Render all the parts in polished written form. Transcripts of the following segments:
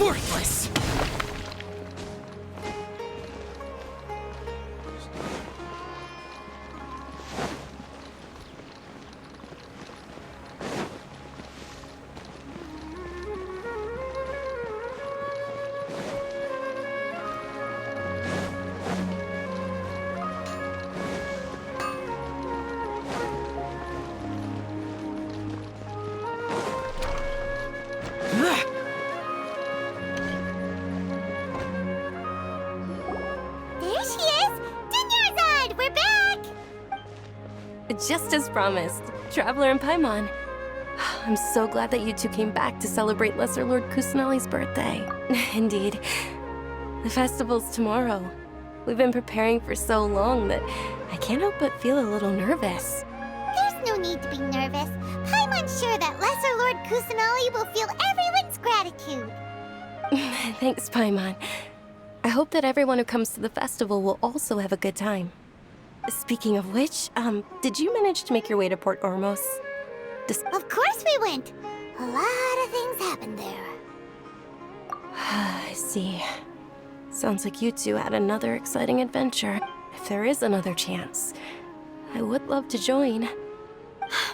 Worthless! There she is! Dunyarzad, we're back! Just as promised, Traveler and Paimon. I'm so glad that you two came back to celebrate Lesser Lord Kusanali's birthday. Indeed. The festival's tomorrow. We've been preparing for so long that I can't help but feel a little nervous. There's no need to be nervous. Paimon's sure that Lesser Lord Kusanali will feel everyone's gratitude. Thanks, Paimon. I hope that everyone who comes to the festival will also have a good time. Speaking of which, did you manage to make your way to Port Ormos? Of course we went. A lot of things happened there. I see. Sounds like you two had another exciting adventure. If there is another chance, I would love to join.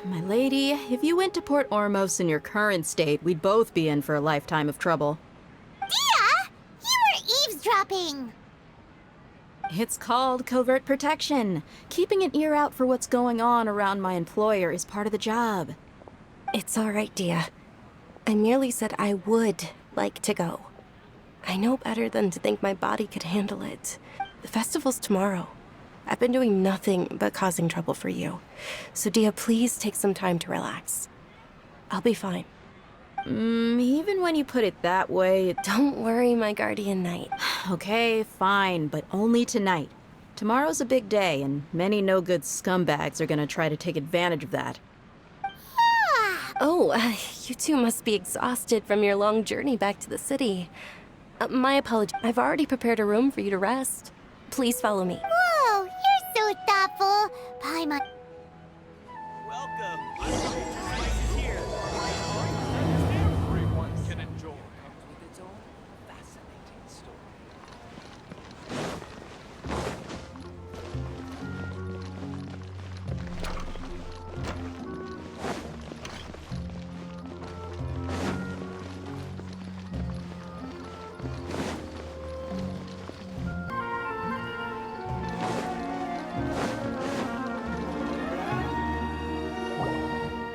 My lady, if you went to Port Ormos in your current state, we'd both be in for a lifetime of trouble. Dia! You were eavesdropping! It's called covert protection. Keeping an ear out for what's going on around my employer is part of the job. It's all right, Dia. I merely said I would like to go. I know better than to think my body could handle it. The festival's tomorrow. I've been doing nothing but causing trouble for you. So, Dia, please take some time to relax. I'll be fine. Even when you put it that way, Don't worry, my guardian knight. okay, fine, but only tonight. Tomorrow's a big day, and many no-good scumbags are gonna try to take advantage of that. Oh, you two must be exhausted from your long journey back to the city. My apologies. I've already prepared a room for you to rest. Please follow me. Whoa, you're so thoughtful. Paimon. Welcome! I'm here. Everyone can enjoy. Comes with its own fascinating story.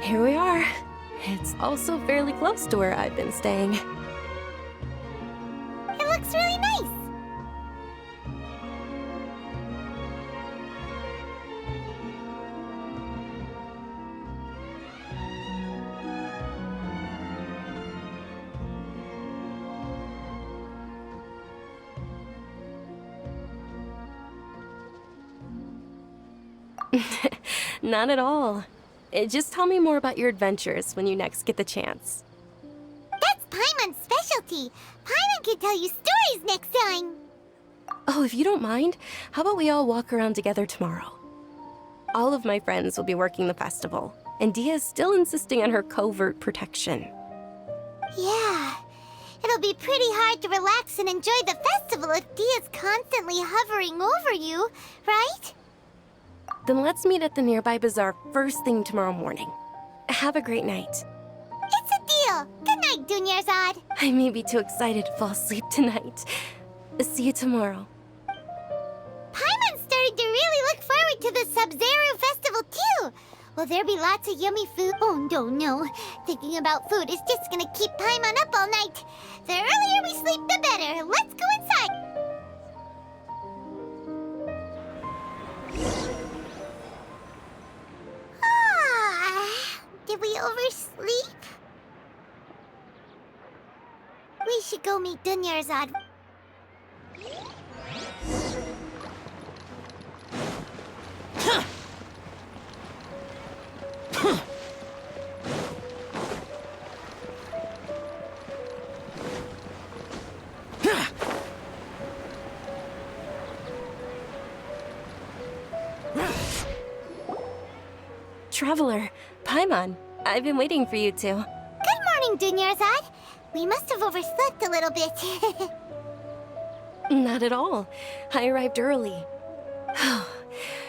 Here we are. It's also fairly close to where I've been staying. It looks really nice. Not at all. Just tell me more about your adventures when you next get the chance. That's Paimon's specialty. Paimon can tell you stories next time. Oh, if you don't mind, how about we all walk around together tomorrow? All of my friends will be working the festival, and Dia is still insisting on her covert protection. Yeah. It'll be pretty hard to relax and enjoy the festival if Dia's constantly hovering over you, right? Then let's meet at the nearby bazaar first thing tomorrow morning. Have a great night. It's a deal. Good night, Dunyarzad. I may be too excited to fall asleep tonight. See you tomorrow. Paimon's starting to really look forward to the Sub-Zero festival, too. Will there be lots of yummy food? Oh, no. Thinking about food is just gonna keep Paimon up all night. The earlier we sleep, the better. Let's go inside. Did we oversleep? We should go meet Dunyarzad. Traveler, Paimon, I've been waiting for you two. Good morning, Dunyarzad. We must have overslept a little bit. Not at all. I arrived early.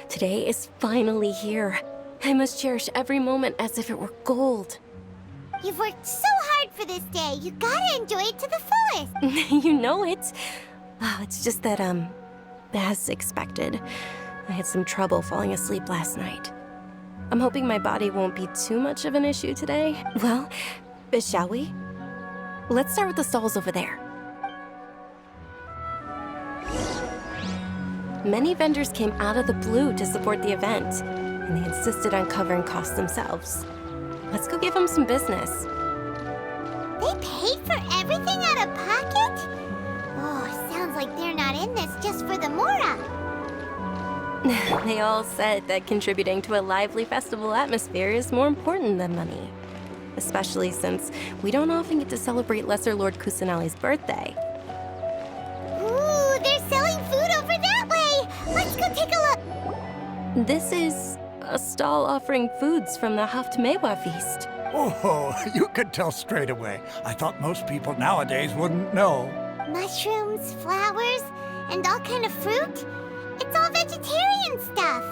Today is finally here. I must cherish every moment as if it were gold. You've worked so hard for this day. You gotta enjoy it to the fullest. You know it. Oh, it's just that, as expected, I had some trouble falling asleep last night. I'm hoping my body won't be too much of an issue today. Well, shall we? Let's start with the stalls over there. Many vendors came out of the blue to support the event, and they insisted on covering costs themselves. Let's go give them some business. They paid for everything out of pocket? Oh, sounds like they're not in this just for the Mora. They all said that contributing to a lively festival atmosphere is more important than money. Especially since we don't often get to celebrate Lesser Lord Kusanali's birthday. Ooh, they're selling food over that way! Let's go take a look! This is a stall offering foods from the Haftmewa feast. Oh, you could tell straight away. I thought most people nowadays wouldn't know. Mushrooms, flowers, and all kind of fruit? It's all vegetarian stuff.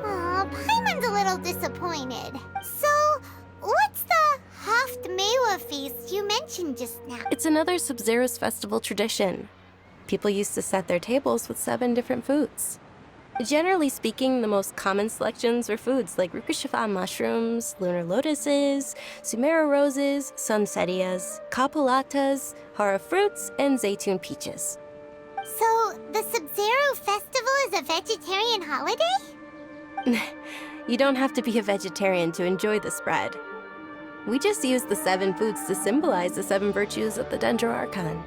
Aw, Paimon's a little disappointed. So, what's the Haftmewa feast you mentioned just now? It's another Sub-Zero's festival tradition. People used to set their tables with 7 different foods. Generally speaking, the most common selections were foods like Rukashifa mushrooms, lunar lotuses, sumeru roses, sunsetias, kapulatas, hara fruits, and zaytun peaches. So, the Sub-Zero festival is a vegetarian holiday? You don't have to be a vegetarian to enjoy the spread. We just use the 7 foods to symbolize the 7 virtues of the Dendro Archon.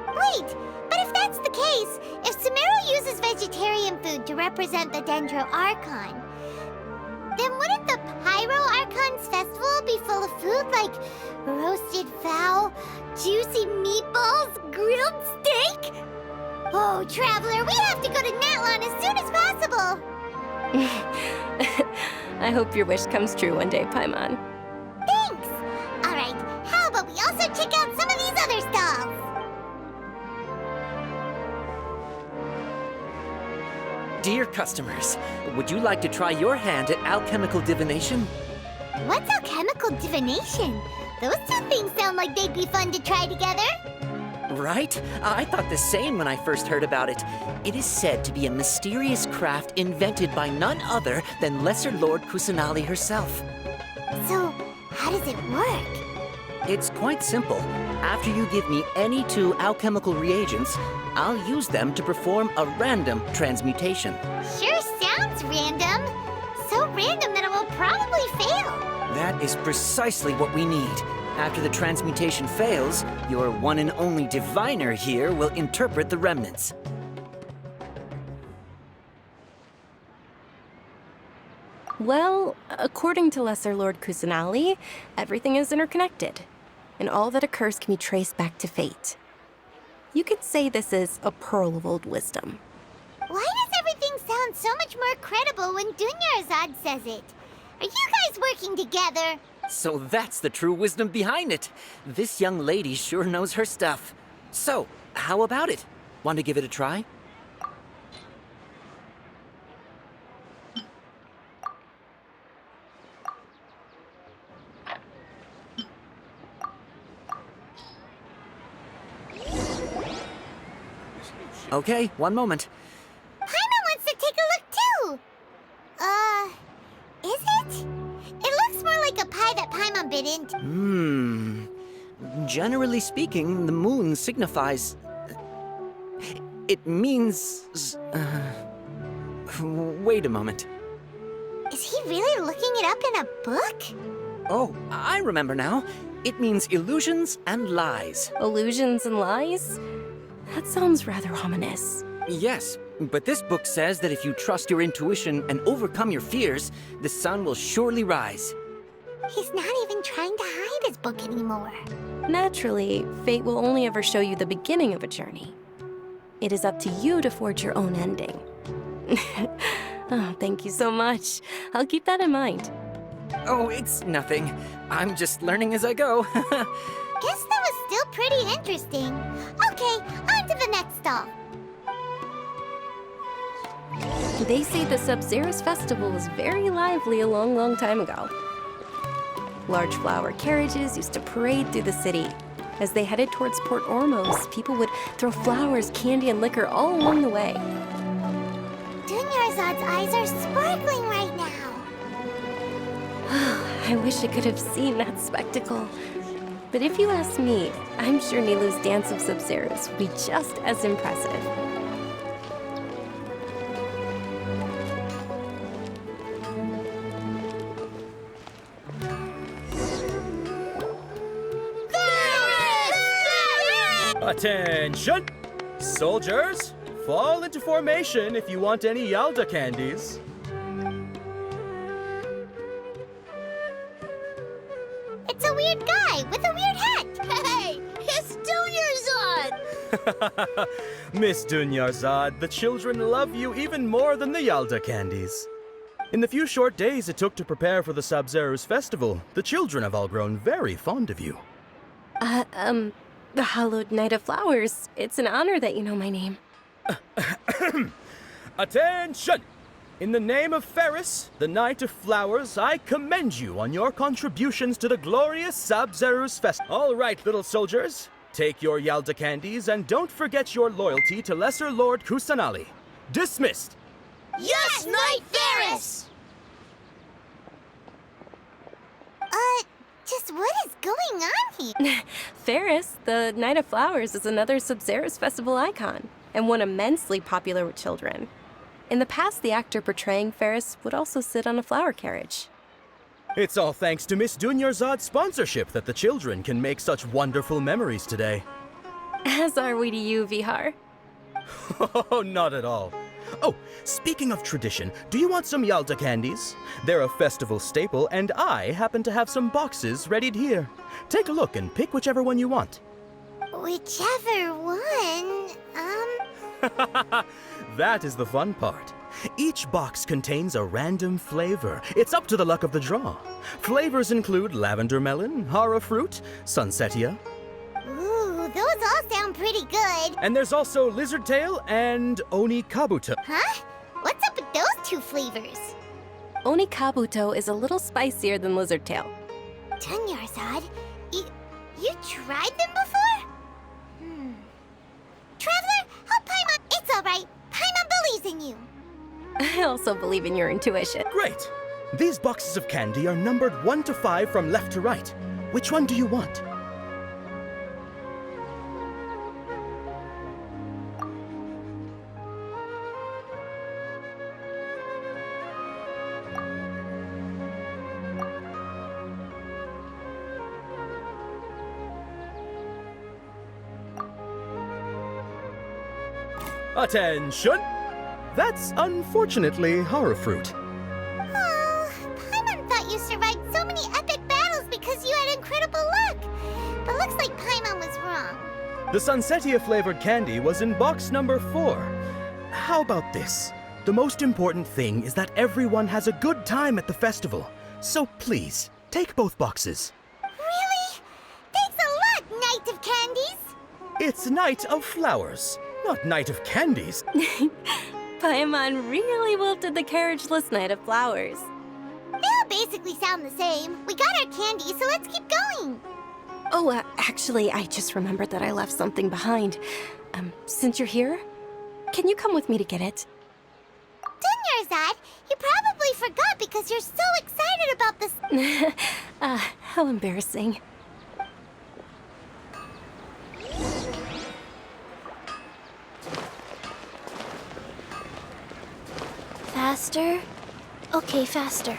Wait, but if that's the case, if Sumeru uses vegetarian food to represent the Dendro Archon, then wouldn't the Pyro Archon's festival be full of food like roasted fowl, juicy meatballs, grilled steak? Oh, Traveler, we have to go to Natlan as soon as possible! I hope your wish comes true one day, Paimon. Thanks! Alright, how about we also check out some of these other stalls? Dear customers, would you like to try your hand at alchemical divination? What's alchemical divination? Those two things sound like they'd be fun to try together. Right? I thought the same when I first heard about it. It is said to be a mysterious craft invented by none other than Lesser Lord Kusanali herself. So, how does it work? It's quite simple. After you give me any 2 alchemical reagents, I'll use them to perform a random transmutation. Sure sounds random. So random that it will probably fail. That is precisely what we need. After the transmutation fails, your one and only diviner here will interpret the remnants. Well, according to Lesser Lord Kusanali, everything is interconnected, and all that occurs can be traced back to fate. You could say this is a pearl of old wisdom. Why does everything sound so much more credible when Dunyarzad says it? Are you guys working together? So that's the true wisdom behind it. This young lady sure knows her stuff. So, how about it? Want to give it a try? Okay, one moment. Paimon wants to take a look too! Is it? It looks more like a pie that Paimon bit into. Generally speaking, the moon signifies... It means... Wait a moment. Is he really looking it up in a book? Oh, I remember now. It means illusions and lies. Illusions and lies? That sounds rather ominous. Yes, but this book says that if you trust your intuition and overcome your fears, the sun will surely rise. He's not even trying to hide his book anymore. Naturally, fate will only ever show you the beginning of a journey. It is up to you to forge your own ending. Oh, thank you so much. I'll keep that in mind. Oh, it's nothing. I'm just learning as I go. Guess that was still pretty interesting. Okay, on to the next stall. They say the Sub-Zero's festival was very lively a long, long time ago. Large flower carriages used to parade through the city. As they headed towards Port Ormos, people would throw flowers, candy, and liquor all along the way. Dunyarzad's eyes are sparkling right now. I wish I could have seen that spectacle. But if you ask me, I'm sure Nilu's dance of Sub-Zeros would be just as impressive. Attention! Soldiers, fall into formation if you want any Yalda candies. It's a weird guy with a weird hat. Hey, it's Dunyarzad! Miss Dunyarzad, the children love you even more than the Yalda candies. In the few short days it took to prepare for the Sub-Zero's festival, the children have all grown very fond of you. The Hallowed Knight of Flowers. It's an honor that you know my name. Attention! In the name of Ferris, the Knight of Flowers, I commend you on your contributions to the glorious Sub-Zero's festival. All right, little soldiers, take your Yalda candies and don't forget your loyalty to Lesser Lord Kusanali. Dismissed! Yes, Knight Ferris! Just what is going on here? Ferris, the Knight of Flowers, is another Sub-Zero's festival icon, and one immensely popular with children. In the past, the actor portraying Ferris would also sit on a flower carriage. It's all thanks to Miss Dunyarzad's sponsorship that the children can make such wonderful memories today. As are we to you, Vihar. Oh, not at all. Oh, speaking of tradition, do you want some Yalda candies? They're a festival staple, and I happen to have some boxes readied here. Take a look and pick whichever one you want. Whichever one, That is the fun part. Each box contains a random flavor. It's up to the luck of the draw. Flavors include lavender melon, hara fruit, sunsetia, Ooh, those all sound pretty good. and there's also lizard tail and oni kabuto. Huh? What's up with those two flavors? Oni Kabuto is a little spicier than Lizard Tail. Dunyarzad, you tried them before? Traveler, help Paimon. It's all right. Paimon believes in you. I also believe in your intuition. Great! These boxes of candy are numbered 1 to 5 from left to right. Which one do you want? Attention! That's unfortunately hara fruit. Oh, Paimon thought you survived so many epic battles because you had incredible luck. But looks like Paimon was wrong. The sunsetia flavored candy was in box number 4. How about this? The most important thing is that everyone has a good time at the festival. So please, take both boxes. Really? Thanks a lot, Knight of Candies. It's Knight of Flowers, not Knight of Candies. Paimon really wilted the carriageless Knight of Flowers. They all basically sound the same. We got our candy, so let's keep going. Oh, actually, I just remembered that I left something behind. Since you're here, can you come with me to get it? Dunyarzad, you probably forgot because you're so excited about this. How embarrassing. Faster? Okay, faster.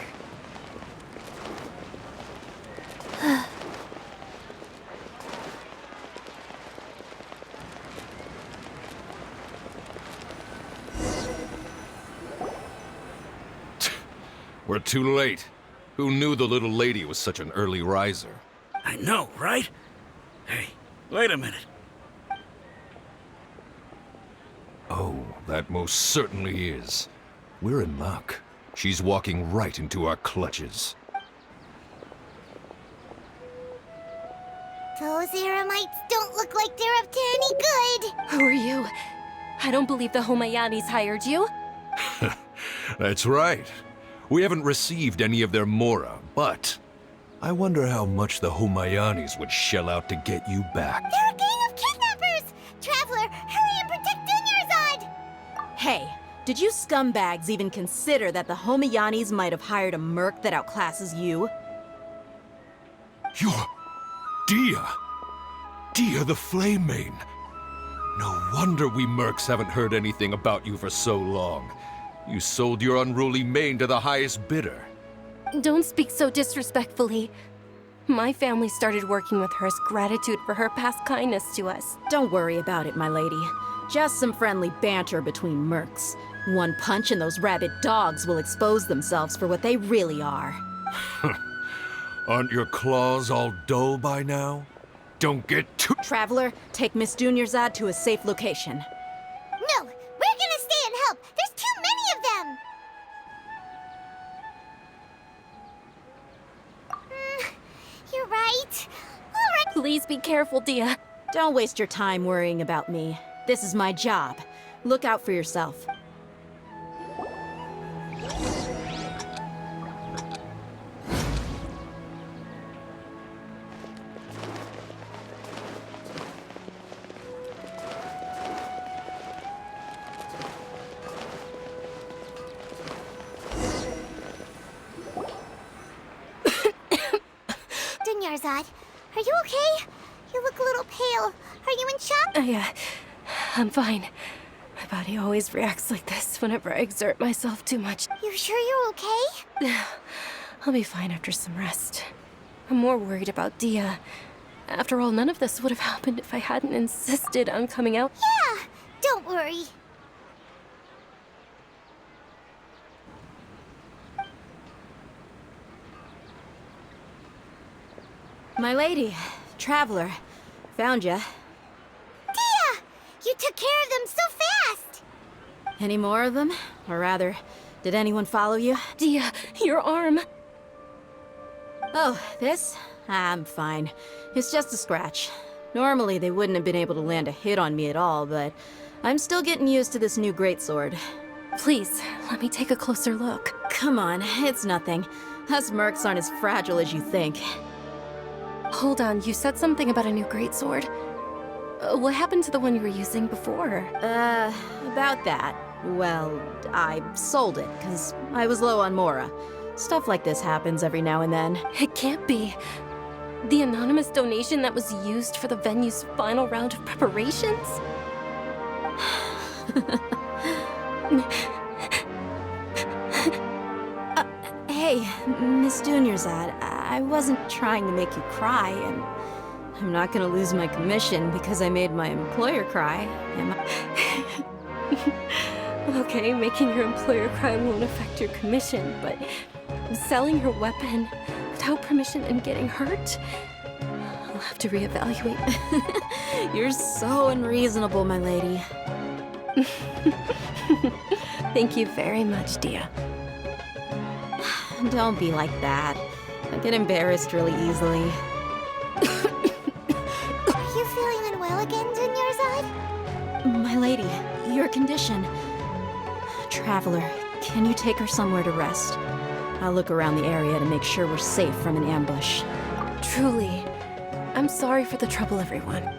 We're too late. Who knew the little lady was such an early riser? I know, right? Hey, wait a minute. Oh, that most certainly is. We're in luck. She's walking right into our clutches. Those Eremites don't look like they're up to any good. Who are you? I don't believe the Homayanis hired you. That's right. We haven't received any of their mora, but I wonder how much the Homayanis would shell out to get you back. They're a gang of kidnappers! Traveler, hurry and protect Dunyarzad! Hey, did you scumbags even consider that the Homayanis might have hired a merc that outclasses you? You're... Dia! Dia the Flame Mane! No wonder we mercs haven't heard anything about you for so long. You sold your unruly mane to the highest bidder. Don't speak so disrespectfully. My family started working with her as gratitude for her past kindness to us. Don't worry about it, my lady. Just some friendly banter between mercs. One punch and those rabid dogs will expose themselves for what they really are. Aren't your claws all dull by now? Don't get too... Traveler, take Miss Dunyarzad to a safe location. No, we're gonna stay and help. There's too many of them. You're right. All right. Please be careful, Dia. Don't waste your time worrying about me. This is my job. Look out for yourself. Dunyarzad, are you okay? You look a little pale. Are you in shock? I'm fine. My body always reacts like this whenever I exert myself too much. You sure you're okay? I'll be fine after some rest. I'm more worried about Dia. After all, none of this would have happened if I hadn't insisted on coming out. Yeah, don't worry. My lady, Traveler, found ya. Dia! You took care of them so fast! Any more of them? Or rather, did anyone follow you? Dia, your arm. Oh, this? I'm fine. It's just a scratch. Normally, they wouldn't have been able to land a hit on me at all, but I'm still getting used to this new greatsword. Please, let me take a closer look. Come on, it's nothing. Us mercs aren't as fragile as you think. Hold on, you said something about a new greatsword. What happened to the one you were using before? About that. Well, I sold it, because I was low on mora. Stuff like this happens every now and then. It can't be. The anonymous donation that was used for the venue's final round of preparations? Hey, Miss Dunyarzad, I wasn't trying to make you cry, and I'm not gonna lose my commission because I made my employer cry, am I? Okay, making your employer cry won't affect your commission, but selling your weapon without permission and getting hurt? I'll have to reevaluate. You're so unreasonable, my lady. Thank you very much, Dia. Don't be like that. I get embarrassed really easily. Are you feeling unwell again, Dunyarzad? My lady, your condition. Traveler, can you take her somewhere to rest? I'll look around the area to make sure we're safe from an ambush. Truly. I'm sorry for the trouble, everyone.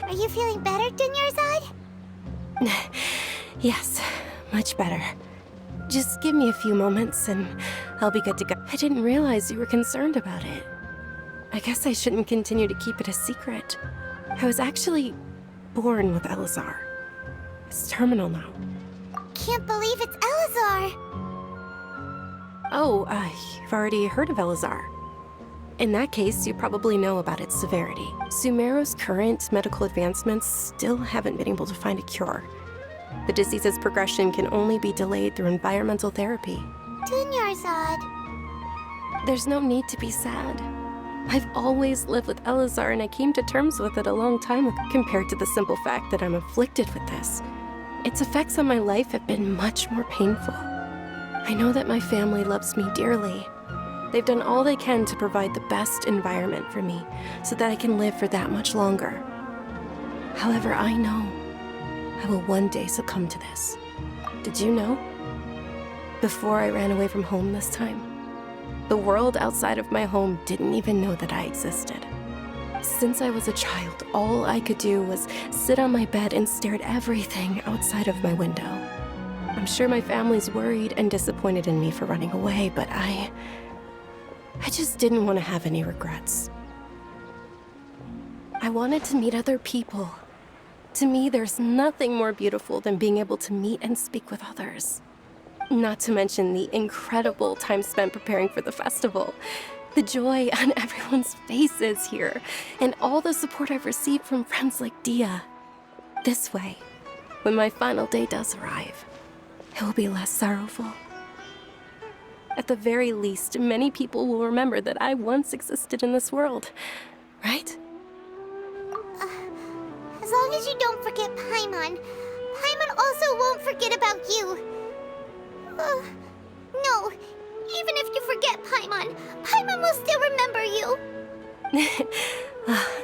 Are you feeling better, Dunyarzad? Yes, much better. Just give me a few moments and I'll be good to go. I didn't realize you were concerned about it. I guess I shouldn't continue to keep it a secret. I was actually born with Elazar. It's terminal now. Can't believe it's Elazar! Oh, you've already heard of Elazar. In that case, you probably know about its severity. Sumeru's current medical advancements still haven't been able to find a cure. The disease's progression can only be delayed through environmental therapy. Dunyarzad. There's no need to be sad. I've always lived with Elazar, and I came to terms with it a long time ago. Compared to the simple fact that I'm afflicted with this, its effects on my life have been much more painful. I know that my family loves me dearly. They've done all they can to provide the best environment for me so that I can live for that much longer. However, I know I will one day succumb to this. Did you know? Before I ran away from home this time, the world outside of my home didn't even know that I existed. Since I was a child, all I could do was sit on my bed and stare at everything outside of my window. I'm sure my family's worried and disappointed in me for running away, but I just didn't want to have any regrets. I wanted to meet other people. To me, there's nothing more beautiful than being able to meet and speak with others. Not to mention the incredible time spent preparing for the festival. The joy on everyone's faces here, and all the support I've received from friends like Dia. This way, when my final day does arrive, it will be less sorrowful. At the very least, many people will remember that I once existed in this world, right? As long as you don't forget Paimon, Paimon also won't forget about you. No, even if you forget Paimon, Paimon will still remember you.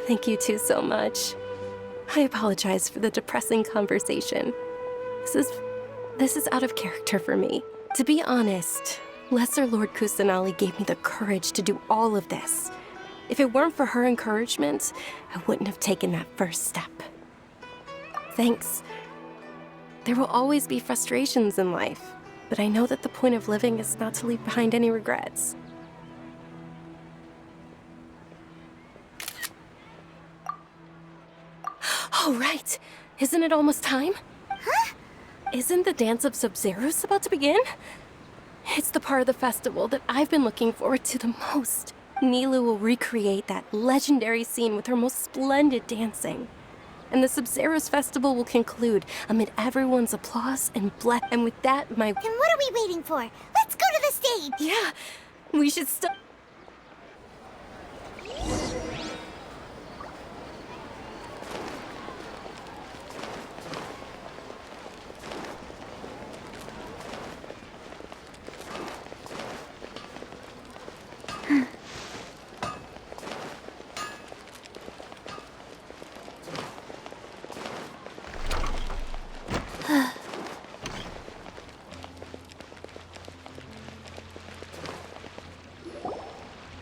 Thank you two so much. I apologize for the depressing conversation. This is out of character for me. To be honest, Lesser Lord Kusanali gave me the courage to do all of this. If it weren't for her encouragement, I wouldn't have taken that first step. Thanks. There will always be frustrations in life, but I know that the point of living is not to leave behind any regrets. Oh, right. Isn't it almost time? Huh? Isn't the Dance of Sub-Zerus about to begin? It's the part of the festival that I've been looking forward to the most. Nilu will recreate that legendary scene with her most splendid dancing. And the Sub-Zerus festival will conclude amid everyone's applause and and with that, my— Then what are we waiting for? Let's go to the stage! Yeah, we should stop.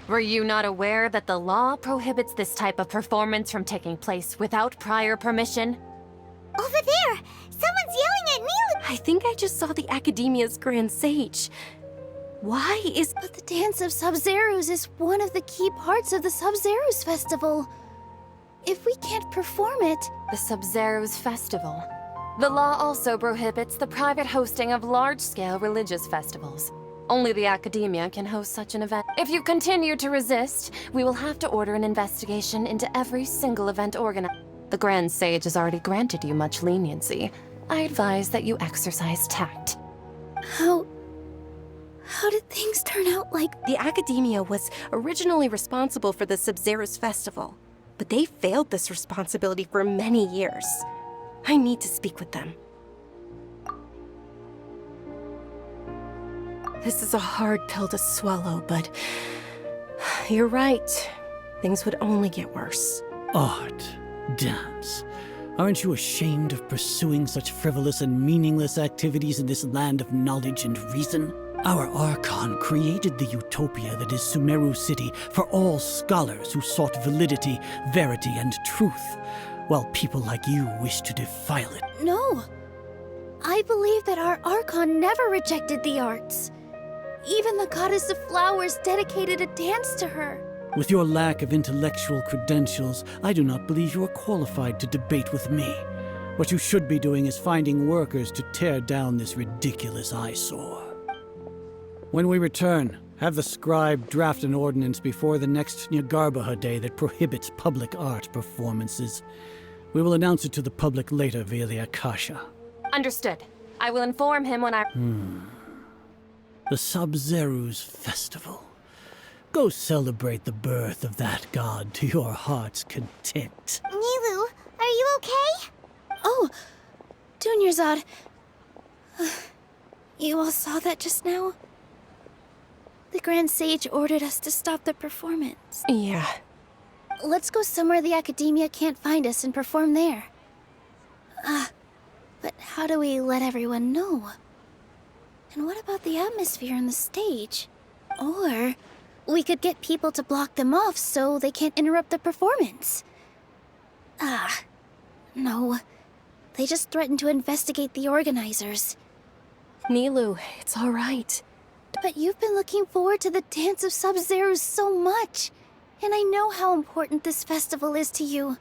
Were you not aware that the law prohibits this type of performance from taking place without prior permission? Over there! Someone's yelling at Nilu! I think I just saw the Academia's Grand Sage. Why is— But the Dance of Sub-Zerus is one of the key parts of the Sub-Zerus festival. If we can't perform it— The Sub-Zerus Festival. The law also prohibits the private hosting of large-scale religious festivals. Only the Academia can host such an event. If you continue to resist, we will have to order an investigation into every single event organized. The Grand Sage has already granted you much leniency. I advise that you exercise tact. How did things turn out like— The Academia was originally responsible for the Sub-Zerus festival, but they failed this responsibility for many years. I need to speak with them. This is a hard pill to swallow, but you're right. Things would only get worse. Art, dance. Aren't you ashamed of pursuing such frivolous and meaningless activities in this land of knowledge and reason? Our Archon created the utopia that is Sumeru City for all scholars who sought validity, verity, and truth, while people like you wish to defile it. No. I believe that our Archon never rejected the arts. Even the goddess of flowers dedicated a dance to her. With your lack of intellectual credentials, I do not believe you are qualified to debate with me. What you should be doing is finding workers to tear down this ridiculous eyesore. When we return, have the scribe draft an ordinance before the next Nyagarbha day that prohibits public art performances. We will announce it to the public later via the Akasha. Understood. I will inform him when I— The Sub-Zerus Festival. Go celebrate the birth of that god to your heart's content. Nilu, are you okay? Oh, Dunyarzad. You all saw that just now? The Grand Sage ordered us to stop the performance. Yeah. Let's go somewhere the Academia can't find us and perform there. But how do we let everyone know? And what about the atmosphere on the stage? Or we could get people to block them off so they can't interrupt the performance. No. They just threatened to investigate the organizers. Nilu, it's all right. But you've been looking forward to the Dance of Sub-Zero so much. And I know how important this festival is to you.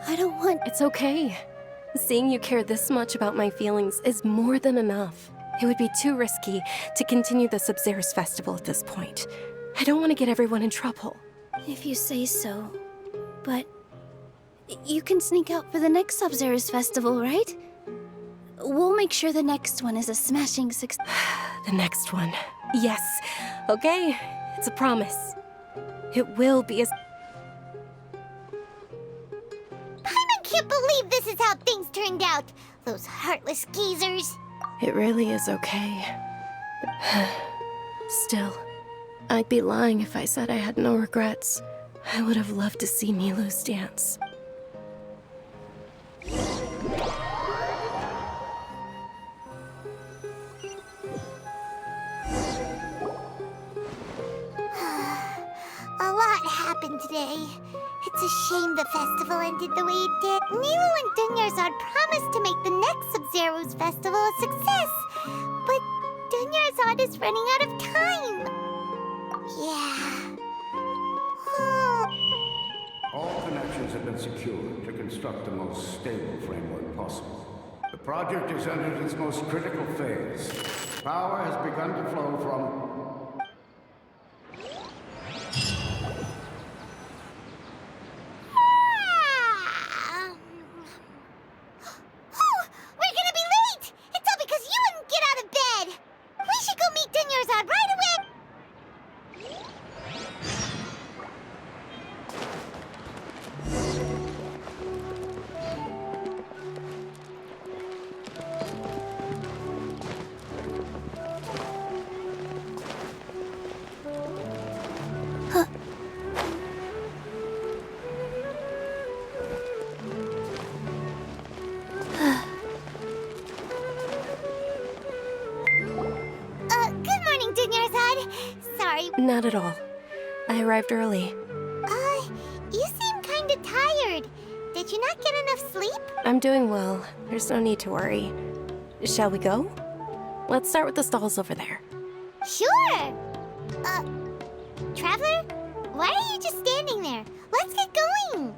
I don't want... It's okay. Seeing you care this much about my feelings is more than enough. It would be too risky to continue the Sub-Zero's festival at this point. I don't want to get everyone in trouble. If you say so. But... you can sneak out for the next Sub-Zero's festival, right? We'll make sure the next one is a smashing success. The next one. Yes. Okay. It's a promise. It will be as... Paimon can't believe this is how things turned out. Those heartless geezers. It really is okay. Still, I'd be lying if I said I had no regrets. I would have loved to see Nilu's dance. A lot happened today. It's a shame the festival ended the way it did. Nilu and Dunyarzad promised to make the next Sub-Zero's festival a success. But Dunyarzad is running out of time. Yeah. All connections have been secured to construct the most stable framework possible. The project has entered its most critical phase. Power has begun to flow from... Not at all. I arrived early. You seem kinda tired. Did you not get enough sleep? I'm doing well. There's no need to worry. Shall we go? Let's start with the stalls over there. Sure! Traveler? Why are you just standing there? Let's get going!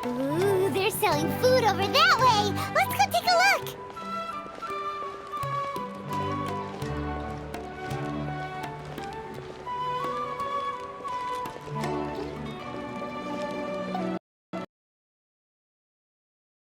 Ooh, they're selling food over that way!